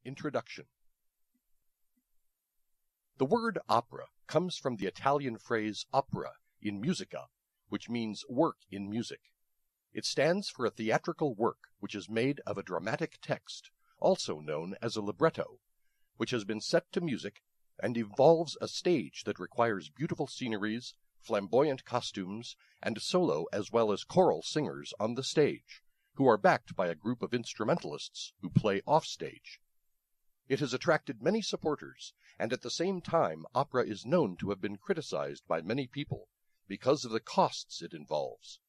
Introduction. The word opera comes from the Italian phrase opera in musica, which means work in music. It stands for a theatrical work which is made of a dramatic text, also known as a libretto, which has been set to music and involves a stage that requires beautiful sceneries, flamboyant costumes, and solo as well as choral singers on the stage, who are backed by a group of instrumentalists who play offstage. It has attracted many supporters, and at the same time opera is known to have been criticized by many people because of the costs it involves.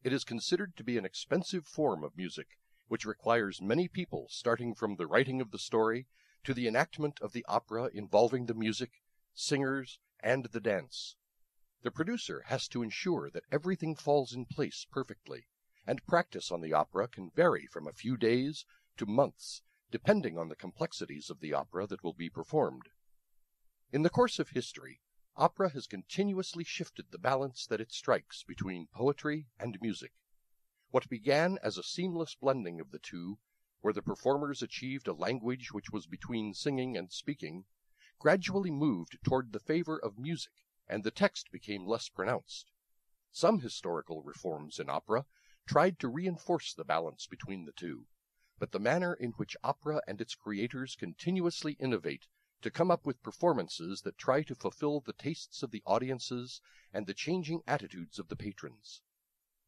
It is considered to be an expensive form of music, which requires many people, starting from the writing of the story to the enactment of the opera involving the music, singers, and the dance. The producer has to ensure that everything falls in place perfectly, and practice on the opera can vary from a few days to months, depending on the complexities of the opera that will be performed. In the course of history, opera has continuously shifted the balance that it strikes between poetry and music. What began as a seamless blending of the two, where the performers achieved a language which was between singing and speaking, gradually moved toward the favor of music, and the text became less pronounced. Some historical reforms in opera tried to reinforce the balance between the two, but the manner in which opera and its creators continuously innovate to come up with performances that try to fulfill the tastes of the audiences and the changing attitudes of the patrons.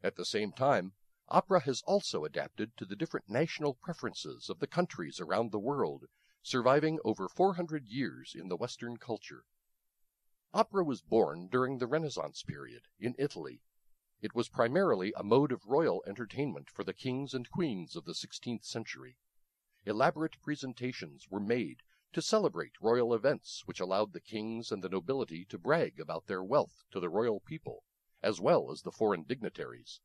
At the same time, opera has also adapted to the different national preferences of the countries around the world, surviving over 400 years in the Western culture. Opera was born during the Renaissance period in Italy. It was primarily a mode of royal entertainment for the kings and queens of the 16th century. Elaborate presentations were made to celebrate royal events which allowed the kings and the nobility to brag about their wealth to the royal people, as well as the foreign dignitaries.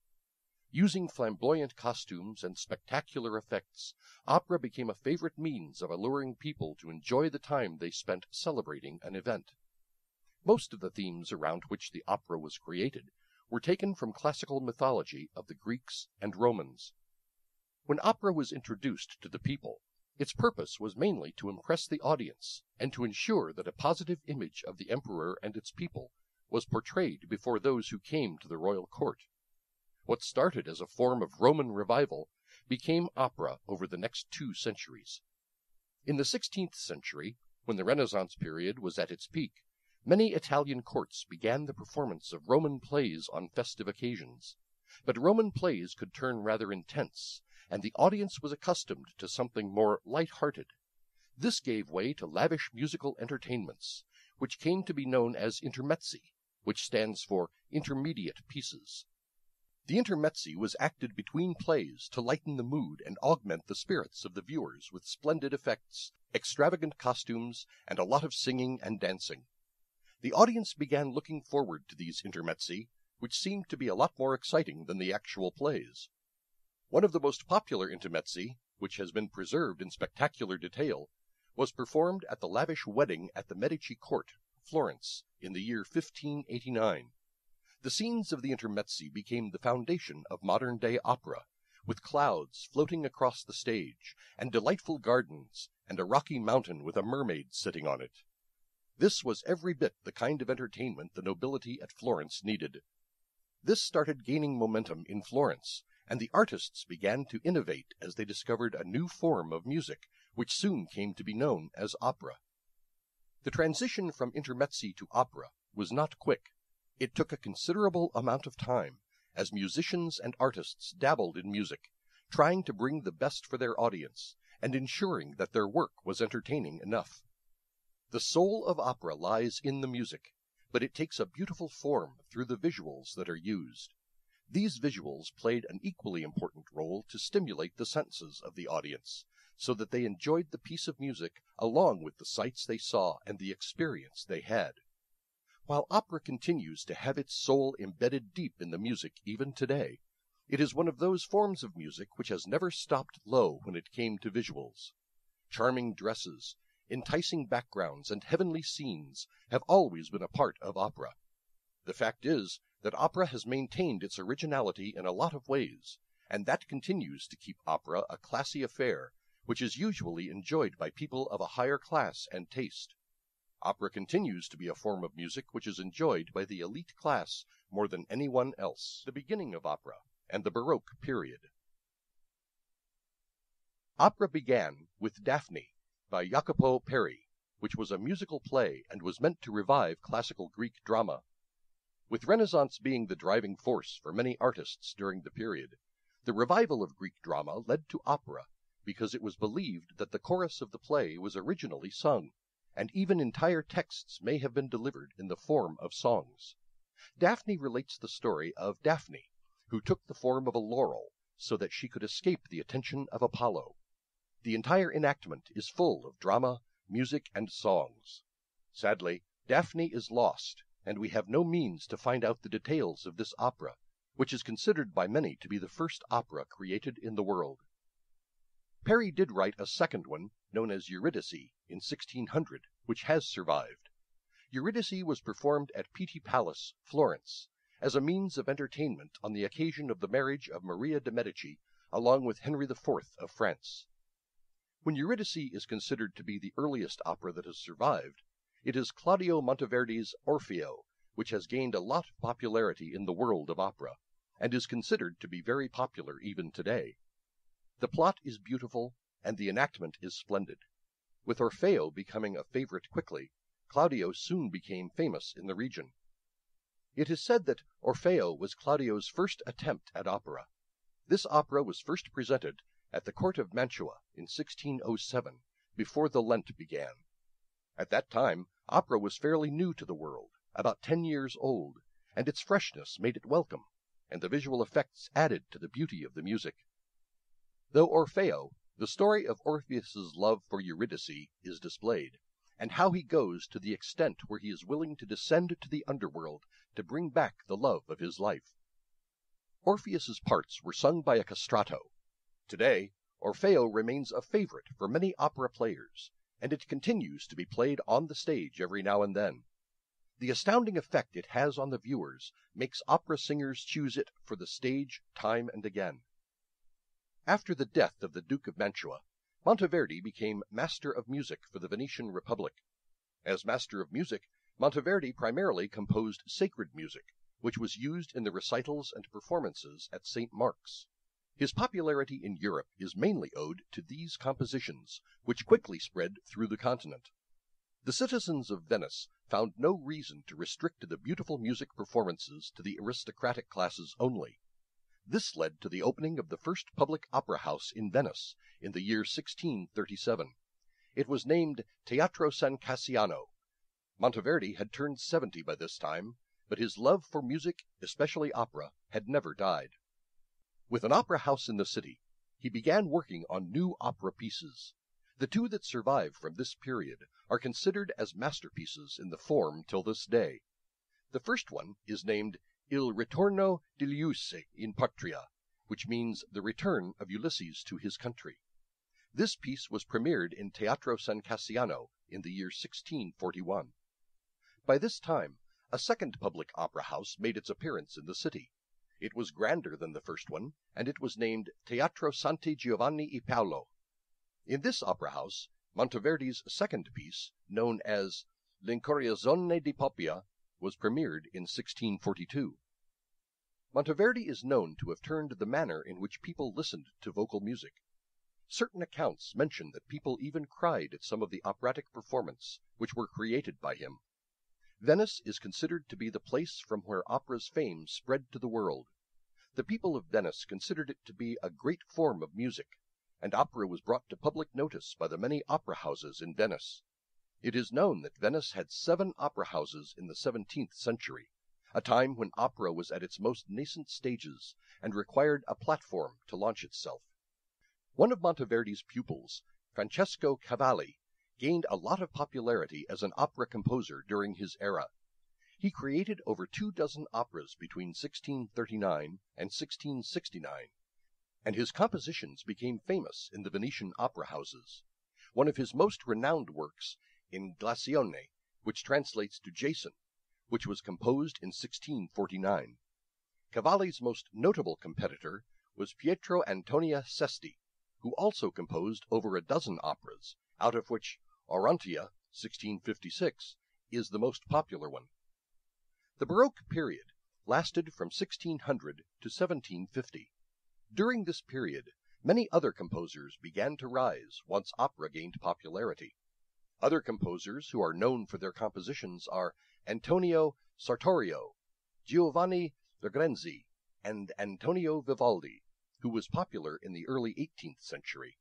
Using flamboyant costumes and spectacular effects, opera became a favorite means of alluring people to enjoy the time they spent celebrating an event. Most of the themes around which the opera was created were taken from classical mythology of the Greeks and Romans. When opera was introduced to the people, its purpose was mainly to impress the audience and to ensure that a positive image of the emperor and its people was portrayed before those who came to the royal court. What started as a form of Roman revival became opera over the next 2 centuries. In the 16th century, when the Renaissance period was at its peak, many Italian courts began the performance of Roman plays on festive occasions. But Roman plays could turn rather intense, and the audience was accustomed to something more light-hearted. This gave way to lavish musical entertainments, which came to be known as intermezzi, which stands for intermediate pieces. The intermezzi was acted between plays to lighten the mood and augment the spirits of the viewers with splendid effects, extravagant costumes, and a lot of singing and dancing. The audience began looking forward to these intermezzi, which seemed to be a lot more exciting than the actual plays. One of the most popular intermezzi, which has been preserved in spectacular detail, was performed at the lavish wedding at the Medici court, Florence, in the year 1589. The scenes of the intermezzi became the foundation of modern-day opera, with clouds floating across the stage, and delightful gardens, and a rocky mountain with a mermaid sitting on it. This was every bit the kind of entertainment the nobility at Florence needed. This started gaining momentum in Florence, and the artists began to innovate as they discovered a new form of music, which soon came to be known as opera. The transition from intermezzi to opera was not quick. It took a considerable amount of time, as musicians and artists dabbled in music, trying to bring the best for their audience, and ensuring that their work was entertaining enough. The soul of opera lies in the music, but it takes a beautiful form through the visuals that are used. These visuals played an equally important role to stimulate the senses of the audience, so that they enjoyed the piece of music along with the sights they saw and the experience they had. While opera continues to have its soul embedded deep in the music even today, it is one of those forms of music which has never stopped low when it came to visuals. Charming dresses, enticing backgrounds, and heavenly scenes have always been a part of opera. The fact is that opera has maintained its originality in a lot of ways, and that continues to keep opera a classy affair, which is usually enjoyed by people of a higher class and taste. Opera continues to be a form of music which is enjoyed by the elite class more than anyone else. The beginning of opera and the Baroque period. Opera began with Daphne by Jacopo Peri, which was a musical play and was meant to revive classical Greek drama. With Renaissance being the driving force for many artists during the period, the revival of Greek drama led to opera because it was believed that the chorus of the play was originally sung, and even entire texts may have been delivered in the form of songs. Daphne relates the story of Daphne, who took the form of a laurel so that she could escape the attention of Apollo. The entire enactment is full of drama, music, and songs. Sadly, Daphne is lost, and we have no means to find out the details of this opera, which is considered by many to be the first opera created in the world. Peri did write a second one, known as Eurydice, in 1600, which has survived. Eurydice was performed at Pitti Palace, Florence, as a means of entertainment on the occasion of the marriage of Maria de' Medici along with Henry IV of France. When Eurydice is considered to be the earliest opera that has survived, it is Claudio Monteverdi's Orfeo, which has gained a lot of popularity in the world of opera, and is considered to be very popular even today. The plot is beautiful, and the enactment is splendid. With Orfeo becoming a favorite quickly, Claudio soon became famous in the region. It is said that Orfeo was Claudio's first attempt at opera. This opera was first presented at the court of Mantua in 1607, before the Lent began. At that time, opera was fairly new to the world, about 10 years old, and its freshness made it welcome, and the visual effects added to the beauty of the music. Though Orfeo, the story of Orpheus's love for Eurydice is displayed, and how he goes to the extent where he is willing to descend to the underworld to bring back the love of his life. Orpheus's parts were sung by a castrato. Today, Orfeo remains a favorite for many opera players, and it continues to be played on the stage every now and then. The astounding effect it has on the viewers makes opera singers choose it for the stage time and again. After the death of the Duke of Mantua, Monteverdi became Master of Music for the Venetian Republic. As Master of Music, Monteverdi primarily composed sacred music, which was used in the recitals and performances at St. Mark's. His popularity in Europe is mainly owed to these compositions, which quickly spread through the continent. The citizens of Venice found no reason to restrict the beautiful music performances to the aristocratic classes only. This led to the opening of the first public opera house in Venice in the year 1637. It was named Teatro San Cassiano. Monteverdi had turned 70 by this time, but his love for music, especially opera, had never died. With an opera house in the city, he began working on new opera pieces. The two that survive from this period are considered as masterpieces in the form till this day. The first one is named Il ritorno di Ulisse in patria, which means the return of Ulysses to his country. This piece was premiered in Teatro San Cassiano in the year 1641. By this time, a second public opera house made its appearance in the city. It was grander than the first one, and it was named Teatro Santi Giovanni e Paolo. In this opera house, Monteverdi's second piece, known as L'Incoronazione di Poppea, was premiered in 1642. Monteverdi is known to have turned the manner in which people listened to vocal music. Certain accounts mention that people even cried at some of the operatic performances which were created by him. Venice is considered to be the place from where opera's fame spread to the world. The people of Venice considered it to be a great form of music, and opera was brought to public notice by the many opera houses in Venice. It is known that Venice had 7 opera houses in the 17th century, a time when opera was at its most nascent stages and required a platform to launch itself. One of Monteverdi's pupils, Francesco Cavalli, gained a lot of popularity as an opera composer during his era. He created over 24 operas between 1639 and 1669, and his compositions became famous in the Venetian opera houses. One of his most renowned works, Inglazione, which translates to Jason, which was composed in 1649. Cavalli's most notable competitor was Pietro Antonio Sesti, who also composed over a dozen operas, out of which Orontia, 1656, is the most popular one. The Baroque period lasted from 1600 to 1750. During this period, many other composers began to rise once opera gained popularity. Other composers who are known for their compositions are Antonio Sartorio, Giovanni Legrenzi, and Antonio Vivaldi, who was popular in the early 18th century.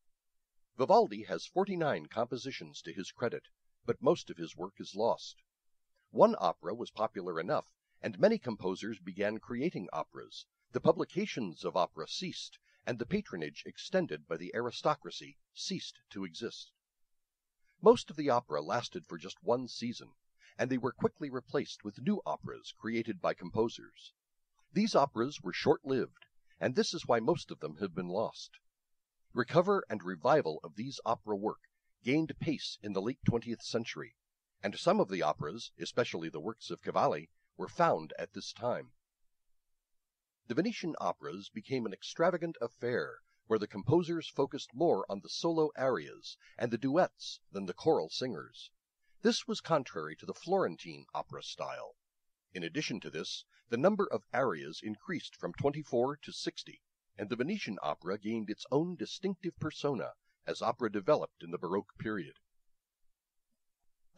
Vivaldi has 49 compositions to his credit, but most of his work is lost. One opera was popular enough, and many composers began creating operas. The publications of opera ceased, and the patronage extended by the aristocracy ceased to exist. Most of the opera lasted for just one season, and they were quickly replaced with new operas created by composers. These operas were short-lived, and this is why most of them have been lost. Recover and revival of these opera work gained pace in the late 20th century, and some of the operas, especially the works of Cavalli, were found at this time. The Venetian operas became an extravagant affair, where the composers focused more on the solo arias and the duets than the choral singers. This was contrary to the Florentine opera style. In addition to this, the number of arias increased from 24 to 60, and the Venetian opera gained its own distinctive persona as opera developed in the Baroque period.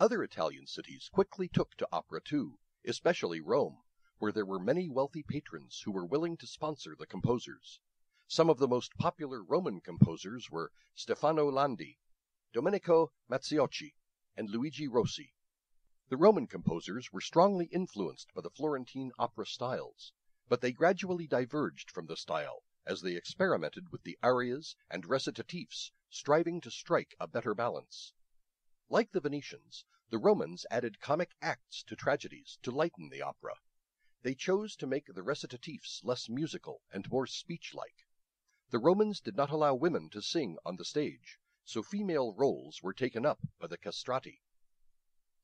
Other Italian cities quickly took to opera too, especially Rome, where there were many wealthy patrons who were willing to sponsor the composers. Some of the most popular Roman composers were Stefano Landi, Domenico Mazziocchi, and Luigi Rossi. The Roman composers were strongly influenced by the Florentine opera styles, but they gradually diverged from the style as they experimented with the arias and recitatifs, striving to strike a better balance. Like the Venetians, the Romans added comic acts to tragedies to lighten the opera. They chose to make the recitatifs less musical and more speech-like. The Romans did not allow women to sing on the stage, so female roles were taken up by the castrati.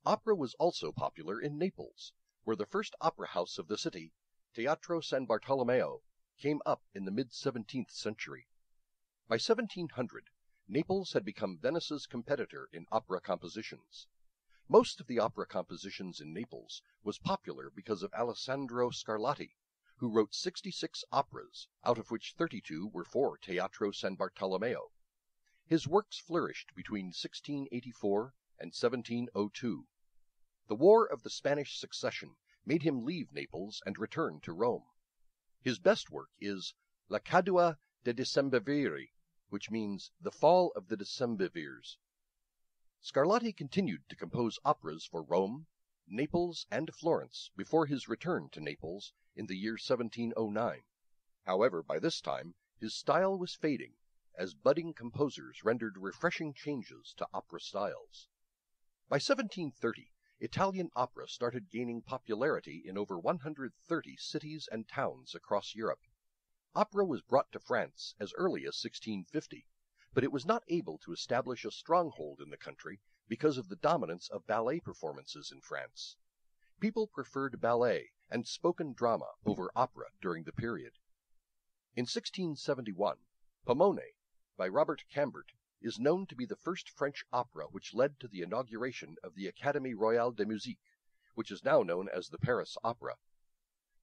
Opera was also popular in Naples, where the first opera house of the city, Teatro San Bartolomeo, came up in the mid-17th century. By 1700, Naples had become Venice's competitor in opera compositions. Most of the opera compositions in Naples was popular because of Alessandro Scarlatti, who wrote 66 operas, out of which 32 were for Teatro San Bartolomeo. His works flourished between 1684 and 1702. The War of the Spanish Succession made him leave Naples and return to Rome. His best work is La Cadua de Decemviri, which means The Fall of the Decemvirs. Scarlatti continued to compose operas for Rome, Naples, and Florence before his return to Naples in the year 1709. However, by this time, his style was fading, as budding composers rendered refreshing changes to opera styles. By 1730, Italian opera started gaining popularity in over 130 cities and towns across Europe. Opera was brought to France as early as 1650, but it was not able to establish a stronghold in the country because of the dominance of ballet performances in France. People preferred ballet and spoken drama over opera during the period. In 1671, Pomone, by Robert Cambert, is known to be the first French opera which led to the inauguration of the Académie Royale de Musique, which is now known as the Paris Opera.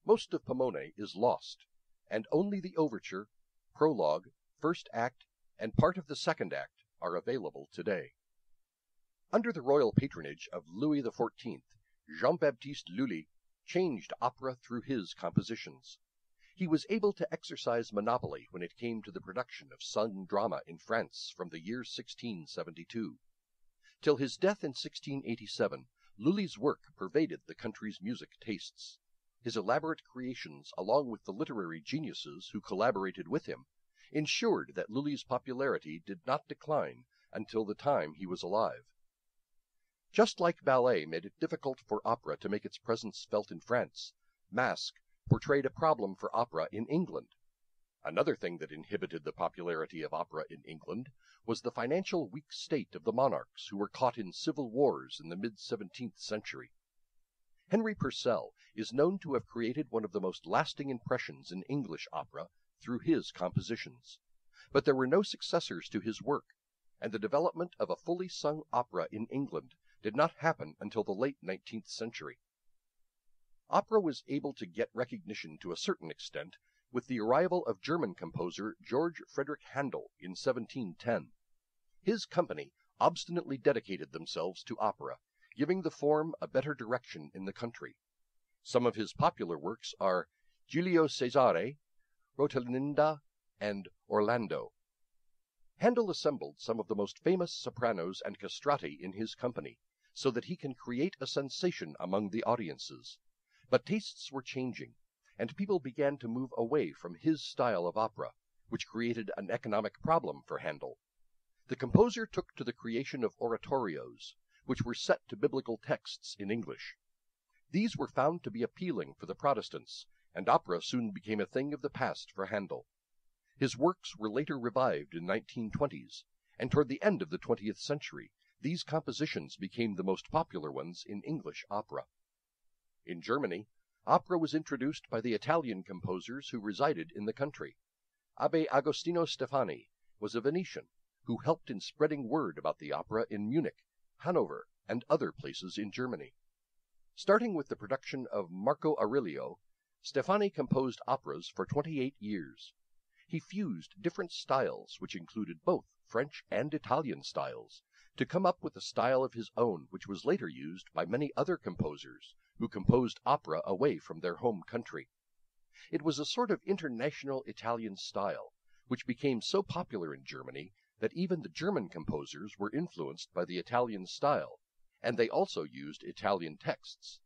Most of Pomone is lost, and only the overture, prologue, first act, and part of the second act are available today. Under the royal patronage of Louis XIV, Jean-Baptiste Lully changed opera through his compositions. He was able to exercise monopoly when it came to the production of sung drama in France from the year 1672. Till his death in 1687, Lully's work pervaded the country's music tastes. His elaborate creations, along with the literary geniuses who collaborated with him, ensured that Lully's popularity did not decline until the time he was alive. Just like ballet made it difficult for opera to make its presence felt in France, masque portrayed a problem for opera in England. Another thing that inhibited the popularity of opera in England was the financial weak state of the monarchs who were caught in civil wars in the mid-17th century. Henry Purcell is known to have created one of the most lasting impressions in English opera through his compositions. but there were no successors to his work, and the development of a fully sung opera in England did not happen until the late 19th century. Opera was able to get recognition to a certain extent with the arrival of German composer George Frederick Handel in 1710. His company obstinately dedicated themselves to opera, giving the form a better direction in the country. Some of his popular works are Giulio Cesare, Rosalinda, and Orlando. Handel assembled some of the most famous sopranos and castrati in his company, so that he can create a sensation among the audiences. But tastes were changing, and people began to move away from his style of opera, which created an economic problem for Handel. The composer took to the creation of oratorios, which were set to biblical texts in English. These were found to be appealing for the Protestants, and opera soon became a thing of the past for Handel. His works were later revived in 1920s, and toward the end of the 20th century, these compositions became the most popular ones in English opera. In Germany, opera was introduced by the Italian composers who resided in the country. Abbe Agostino Steffani was a Venetian who helped in spreading word about the opera in Munich, Hanover, and other places in Germany. Starting with the production of Marco Aurelio, Steffani composed operas for 28 years. He fused different styles, which included both French and Italian styles, to come up with a style of his own which was later used by many other composers who composed opera away from their home country. It was a sort of international Italian style, which became so popular in Germany that even the German composers were influenced by the Italian style, and they also used Italian texts.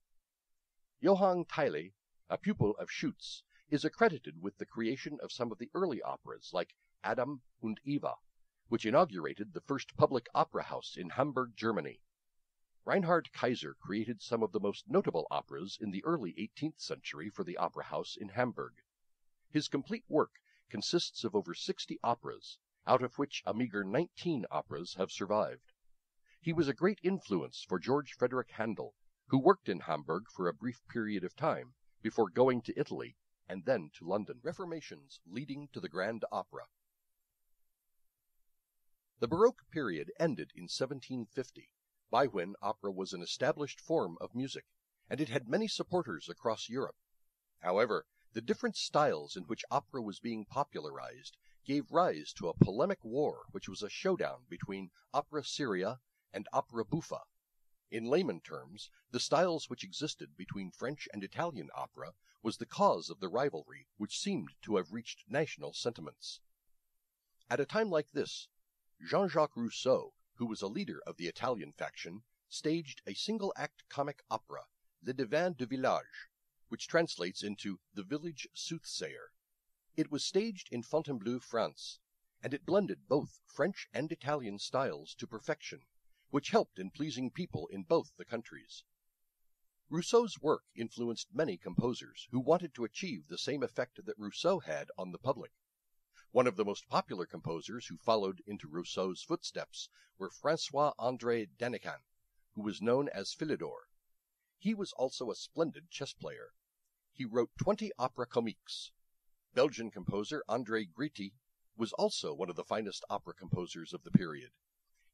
Johann Theile, a pupil of Schütz, is accredited with the creation of some of the early operas like Adam und Eva, which inaugurated the first public opera house in Hamburg, Germany. Reinhard Kaiser created some of the most notable operas in the early 18th century for the opera house in Hamburg. His complete work consists of over 60 operas, out of which a meager 19 operas have survived. He was a great influence for George Frederick Handel, who worked in Hamburg for a brief period of time before going to Italy and then to London. Reformations leading to the Grand Opera. The Baroque period ended in 1750, by when opera was an established form of music, and it had many supporters across Europe. However, the different styles in which opera was being popularized gave rise to a polemic war which was a showdown between opera seria and opera buffa. In layman terms, the styles which existed between French and Italian opera was the cause of the rivalry which seemed to have reached national sentiments. At a time like this, Jean-Jacques Rousseau, who was a leader of the Italian faction, staged a single-act comic opera, Le Devin du Village, which translates into The Village Soothsayer. It was staged in Fontainebleau, France, and it blended both French and Italian styles to perfection, which helped in pleasing people in both the countries. Rousseau's work influenced many composers who wanted to achieve the same effect that Rousseau had on the public. One of the most popular composers who followed into Rousseau's footsteps were François-André Danican, who was known as Philidor. He was also a splendid chess player. He wrote 20 opera comiques. Belgian composer André Gritti was also one of the finest opera composers of the period.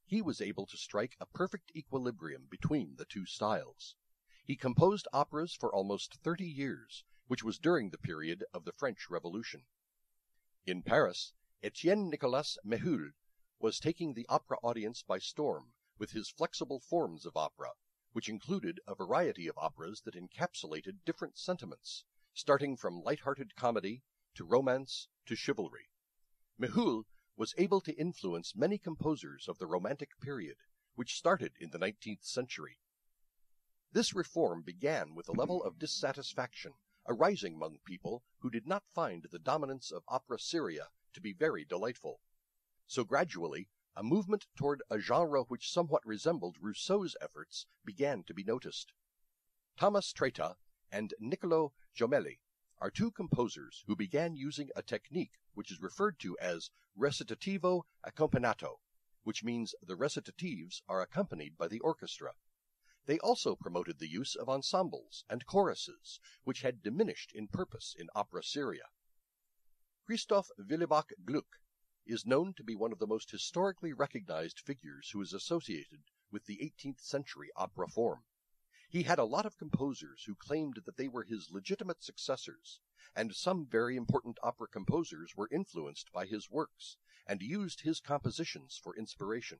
He was able to strike a perfect equilibrium between the two styles. He composed operas for almost 30 years, which was during the period of the French Revolution. In Paris, Etienne Nicolas Méhul was taking the opera audience by storm with his flexible forms of opera, which included a variety of operas that encapsulated different sentiments, starting from light-hearted comedy to romance to chivalry. Méhul was able to influence many composers of the Romantic period, which started in the 19th century. This reform began with a level of dissatisfaction arising among people who did not find the dominance of opera seria to be very delightful. So gradually, a movement toward a genre which somewhat resembled Rousseau's efforts began to be noticed. Thomas Treta and Niccolo Gemelli are two composers who began using a technique which is referred to as recitativo accompagnato, which means the recitatives are accompanied by the orchestra. They also promoted the use of ensembles and choruses, which had diminished in purpose in opera seria. Christoph Willibach Glueck is known to be one of the most historically recognized figures who is associated with the 18th century opera form. He had a lot of composers who claimed that they were his legitimate successors, and some very important opera composers were influenced by his works and used his compositions for inspiration.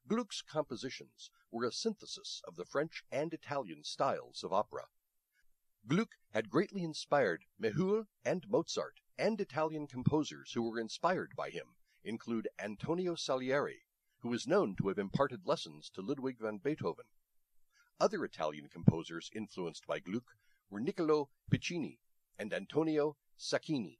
Gluck's compositions were a synthesis of the French and Italian styles of opera. Gluck had greatly inspired Méhul and Mozart, and Italian composers who were inspired by him include Antonio Salieri, who is known to have imparted lessons to Ludwig van Beethoven. Other Italian composers influenced by Gluck were Niccolo Piccini and Antonio Sacchini.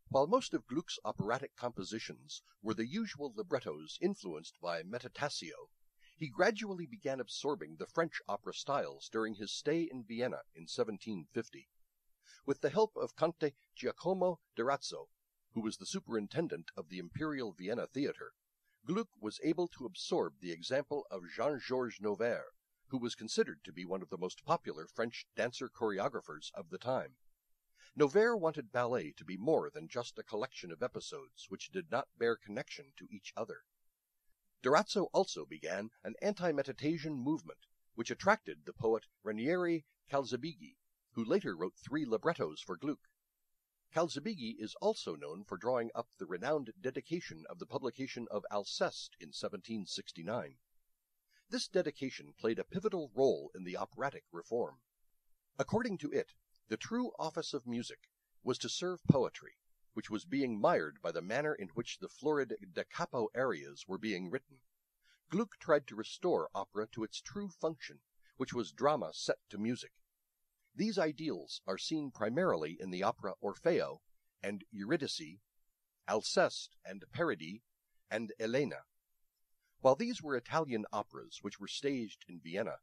While most of Gluck's operatic compositions were the usual librettos influenced by Metataccio, he gradually began absorbing the French opera styles during his stay in Vienna in 1750. With the help of Conte Giacomo Durazzo, who was the superintendent of the Imperial Vienna Theatre, Gluck was able to absorb the example of Jean-Georges Noverre, who was considered to be one of the most popular French dancer-choreographers of the time. Noverre wanted ballet to be more than just a collection of episodes which did not bear connection to each other. Durazzo also began an anti-Metatasian movement, which attracted the poet Ranieri Calzabigi, who later wrote 3 librettos for Gluck. Calzabigi is also known for drawing up the renowned dedication of the publication of Alceste in 1769. This dedication played a pivotal role in the operatic reform. According to it, the true office of music was to serve poetry, which was being mired by the manner in which the florid da capo arias were being written. Gluck tried to restore opera to its true function, which was drama set to music. These ideals are seen primarily in the opera Orfeo and Eurydice, Alceste and Paradis, and Elena. While these were Italian operas which were staged in Vienna,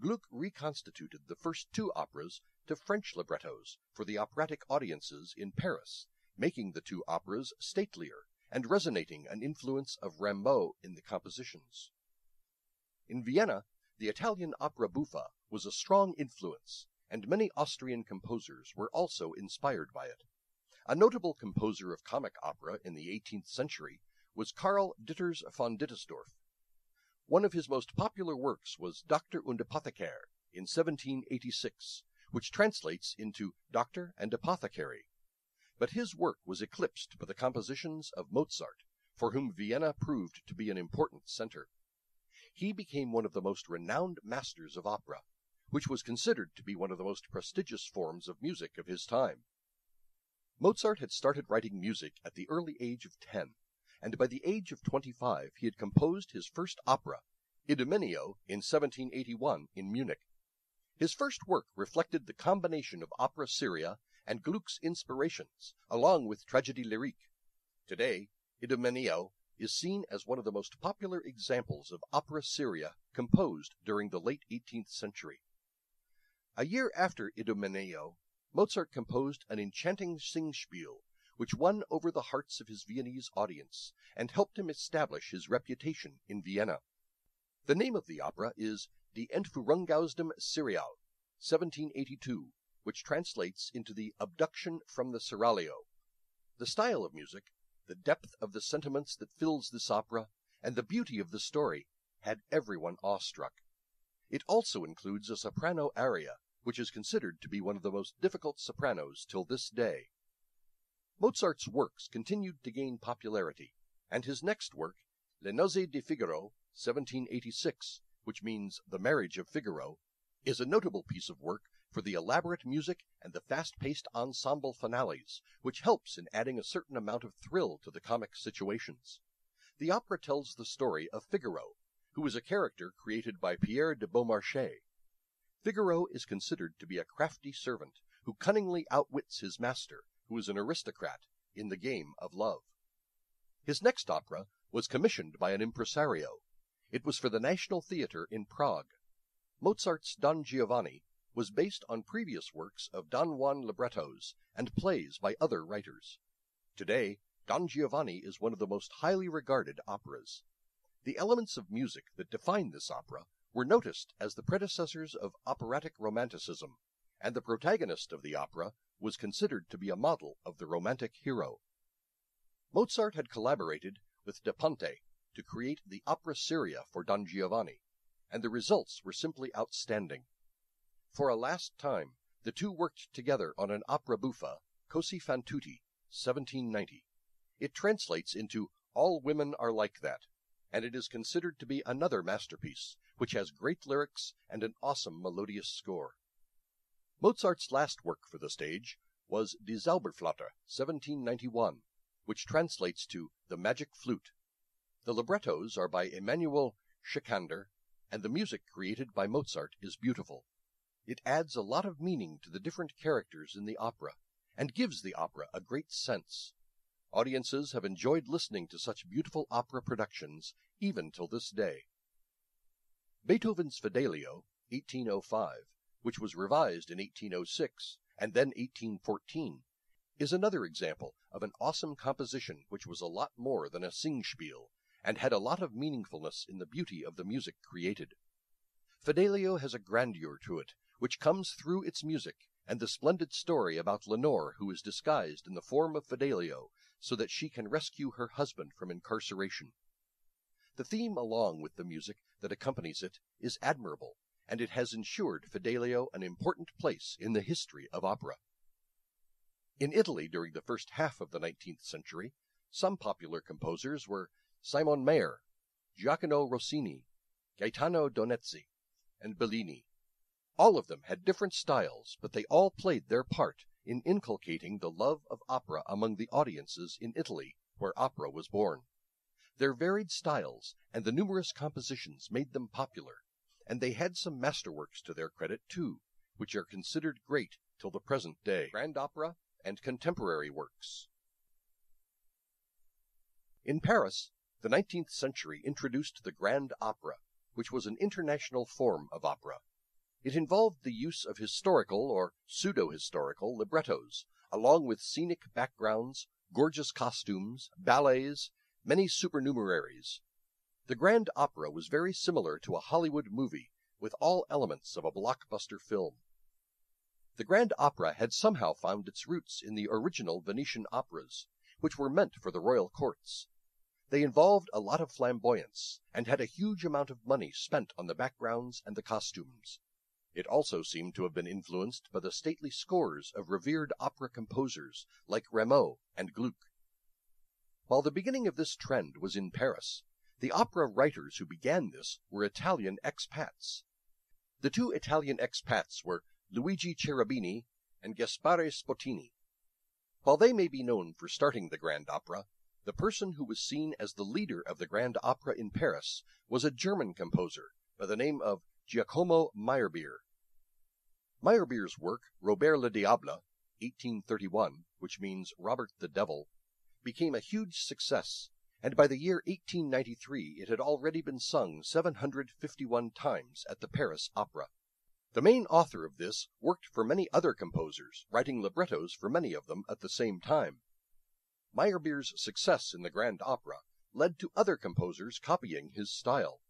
Gluck reconstituted the first 2 operas to French librettos for the operatic audiences in Paris, making the 2 operas statelier and resonating an influence of Rimbaud in the compositions. In Vienna, the Italian opera buffa was a strong influence, and many Austrian composers were also inspired by it. A notable composer of comic opera in the 18th century was Karl Ditters von Dittersdorf. One of his most popular works was Doctor und Apotheker in 1786, which translates into Doctor and Apothecary. But his work was eclipsed by the compositions of Mozart, for whom Vienna proved to be an important center. He became one of the most renowned masters of opera, which was considered to be one of the most prestigious forms of music of his time. Mozart had started writing music at the early age of 10, and by the age of 25 he had composed his first opera, Idomeneo, in 1781 in Munich. His first work reflected the combination of opera seria and Gluck's inspirations, along with tragedy lyrique. Today, Idomeneo is seen as one of the most popular examples of opera seria composed during the late 18th century. A year after Idomeneo, Mozart composed an enchanting Singspiel, which won over the hearts of his Viennese audience and helped him establish his reputation in Vienna. The name of the opera is Die Entführungsausdem Serial, 1782, which translates into the abduction from the seraglio. The style of music, the depth of the sentiments that fills this opera, and the beauty of the story had everyone awestruck. It also includes a soprano aria, which is considered to be one of the most difficult sopranos till this day. Mozart's works continued to gain popularity, and his next work, Le Nozze di Figaro, 1786, which means The Marriage of Figaro, is a notable piece of work for the elaborate music and the fast-paced ensemble finales, which helps in adding a certain amount of thrill to the comic situations. The opera tells the story of Figaro, who is a character created by Pierre de Beaumarchais. Figaro is considered to be a crafty servant who cunningly outwits his master, who is an aristocrat, in the game of love. His next opera was commissioned by an impresario. It was for the National Theatre in Prague. Mozart's Don Giovanni was based on previous works of Don Juan librettos and plays by other writers. Today, Don Giovanni is one of the most highly regarded operas. The elements of music that define this opera were noticed as the predecessors of operatic romanticism, and the protagonist of the opera was considered to be a model of the romantic hero. Mozart had collaborated with Da Ponte to create the opera seria for Don Giovanni, and the results were simply outstanding. For a last time, the two worked together on an opera buffa, Così fan tutti, 1790. It translates into All Women Are Like That, and it is considered to be another masterpiece, which has great lyrics and an awesome melodious score. Mozart's last work for the stage was Die Zauberflöte, 1791, which translates to The Magic Flute. The librettos are by Emanuel Schikaneder, and the music created by Mozart is beautiful. It adds a lot of meaning to the different characters in the opera, and gives the opera a great sense. Audiences have enjoyed listening to such beautiful opera productions even till this day. Beethoven's Fidelio, 1805, which was revised in 1806 and then 1814, is another example of an awesome composition which was a lot more than a singspiel, and had a lot of meaningfulness in the beauty of the music created. Fidelio has a grandeur to it, which comes through its music, and the splendid story about Lenore, who is disguised in the form of Fidelio, so that she can rescue her husband from incarceration. The theme along with the music that accompanies it is admirable, and it has ensured Fidelio an important place in the history of opera. In Italy during the first half of the 19th century, some popular composers were Simon Mayr, Gioacchino Rossini, Gaetano Donizetti, and Bellini. All of them had different styles, but they all played their part in inculcating the love of opera among the audiences in Italy, where opera was born. Their varied styles and the numerous compositions made them popular, and they had some masterworks to their credit too, which are considered great till the present day. Grand opera and contemporary works. In Paris, the 19th century introduced the grand opera, which was an international form of opera. It involved the use of historical or pseudo-historical librettos, along with scenic backgrounds, gorgeous costumes, ballets, many supernumeraries. The grand opera was very similar to a Hollywood movie, with all elements of a blockbuster film. The grand opera had somehow found its roots in the original Venetian operas, which were meant for the royal courts. They involved a lot of flamboyance, and had a huge amount of money spent on the backgrounds and the costumes. It also seemed to have been influenced by the stately scores of revered opera composers like Rameau and Glueck. While the beginning of this trend was in Paris, the opera writers who began this were Italian expats. The two Italian expats were Luigi Cherubini and Gaspare Spottini. While they may be known for starting the grand opera, the person who was seen as the leader of the grand opera in Paris was a German composer by the name of Giacomo Meyerbeer. Meyerbeer's work, Robert le Diable, 1831, which means Robert the Devil, became a huge success, and by the year 1893 it had already been sung 751 times at the Paris Opera. The main author of this worked for many other composers, writing librettos for many of them at the same time. Meyerbeer's success in the grand opera led to other composers copying his style.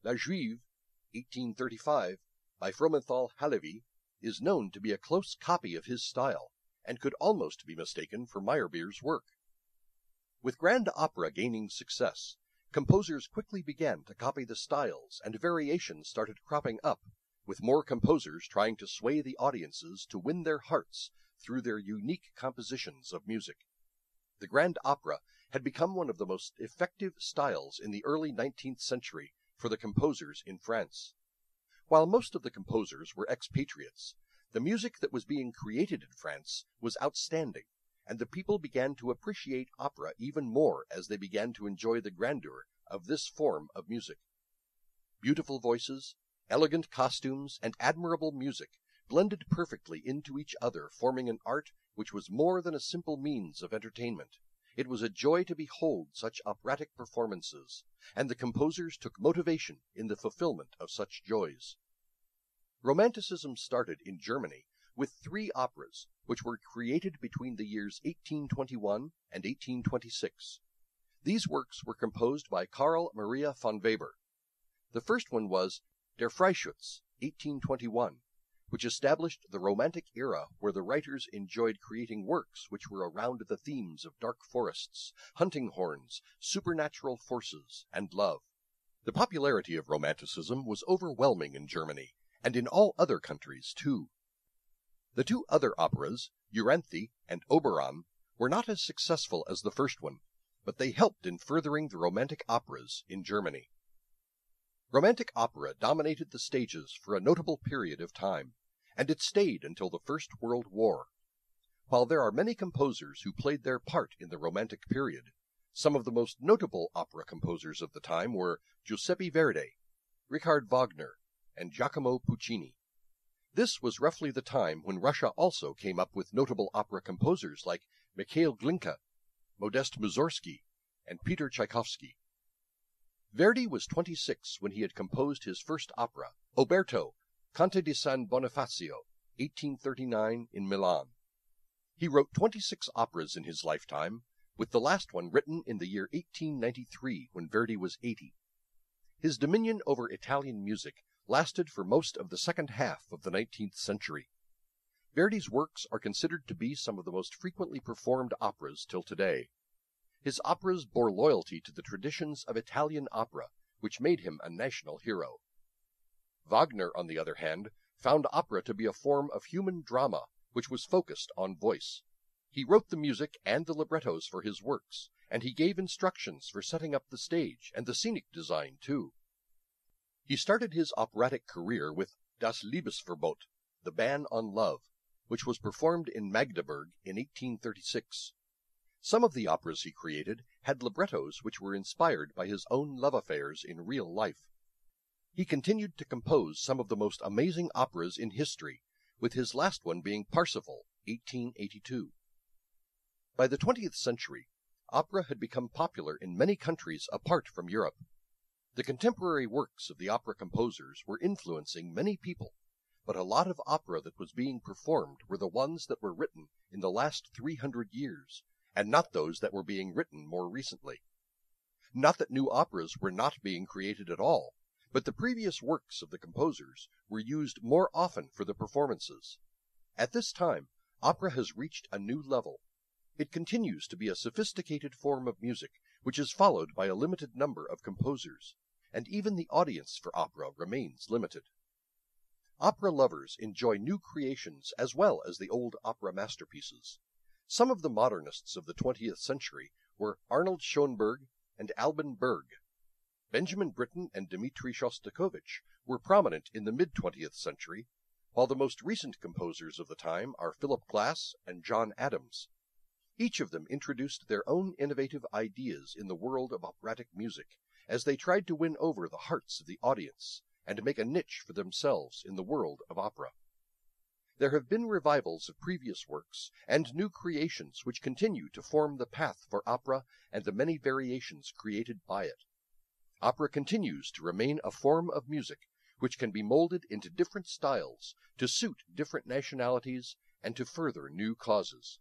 La Juive, 1835, by Fromenthal Halévy, is known to be a close copy of his style, and could almost be mistaken for Meyerbeer's work. With grand opera gaining success, composers quickly began to copy the styles, and variations started cropping up, with more composers trying to sway the audiences to win their hearts through their unique compositions of music. The grand opera had become one of the most effective styles in the early 19th century for the composers in France. While most of the composers were expatriates, the music that was being created in France was outstanding, and the people began to appreciate opera even more as they began to enjoy the grandeur of this form of music. Beautiful voices, elegant costumes, and admirable music blended perfectly into each other, forming an art which was more than a simple means of entertainment. It was a joy to behold such operatic performances, and the composers took motivation in the fulfillment of such joys. Romanticism started in Germany with 3 operas, which were created between the years 1821 and 1826. These works were composed by Karl Maria von Weber. The first one was Der Freischütz, 1821, which established the Romantic era where the writers enjoyed creating works which were around the themes of dark forests, hunting horns, supernatural forces, and love. The popularity of Romanticism was overwhelming in Germany, and in all other countries too. The two other operas, Eurydice and Oberon, were not as successful as the first one, but they helped in furthering the Romantic operas in Germany. Romantic opera dominated the stages for a notable period of time, and it stayed until the First World War. While there are many composers who played their part in the Romantic period, some of the most notable opera composers of the time were Giuseppe Verdi, Richard Wagner, and Giacomo Puccini. This was roughly the time when Russia also came up with notable opera composers like Mikhail Glinka, Modest Mussorgsky, and Peter Tchaikovsky. Verdi was 26 when he had composed his first opera, Oberto, Conte di San Bonifacio, 1839, in Milan. He wrote 26 operas in his lifetime, with the last one written in the year 1893 when Verdi was 80. His dominion over Italian music lasted for most of the second half of the 19th century. Verdi's works are considered to be some of the most frequently performed operas till today. His operas bore loyalty to the traditions of Italian opera, which made him a national hero. Wagner, on the other hand, found opera to be a form of human drama which was focused on voice. He wrote the music and the librettos for his works, and he gave instructions for setting up the stage and the scenic design too. He started his operatic career with Das Liebesverbot, the Ban on Love, which was performed in Magdeburg in 1836. Some of the operas he created had librettos which were inspired by his own love affairs in real life. He continued to compose some of the most amazing operas in history, with his last one being Parsifal, 1882. By the 20th century, opera had become popular in many countries apart from Europe. The contemporary works of the opera composers were influencing many people, but a lot of opera that was being performed were the ones that were written in the last 300 years, and not those that were being written more recently. Not that new operas were not being created at all, but the previous works of the composers were used more often for the performances. At this time, opera has reached a new level. It continues to be a sophisticated form of music, which is followed by a limited number of composers, and even the audience for opera remains limited. Opera lovers enjoy new creations as well as the old opera masterpieces. Some of the modernists of the 20th century were Arnold Schoenberg and Alban Berg. Benjamin Britten and Dmitri Shostakovich were prominent in the mid-20th century, while the most recent composers of the time are Philip Glass and John Adams. Each of them introduced their own innovative ideas in the world of operatic music, as they tried to win over the hearts of the audience and make a niche for themselves in the world of opera. There have been revivals of previous works and new creations which continue to form the path for opera and the many variations created by it. Opera continues to remain a form of music which can be molded into different styles to suit different nationalities and to further new causes.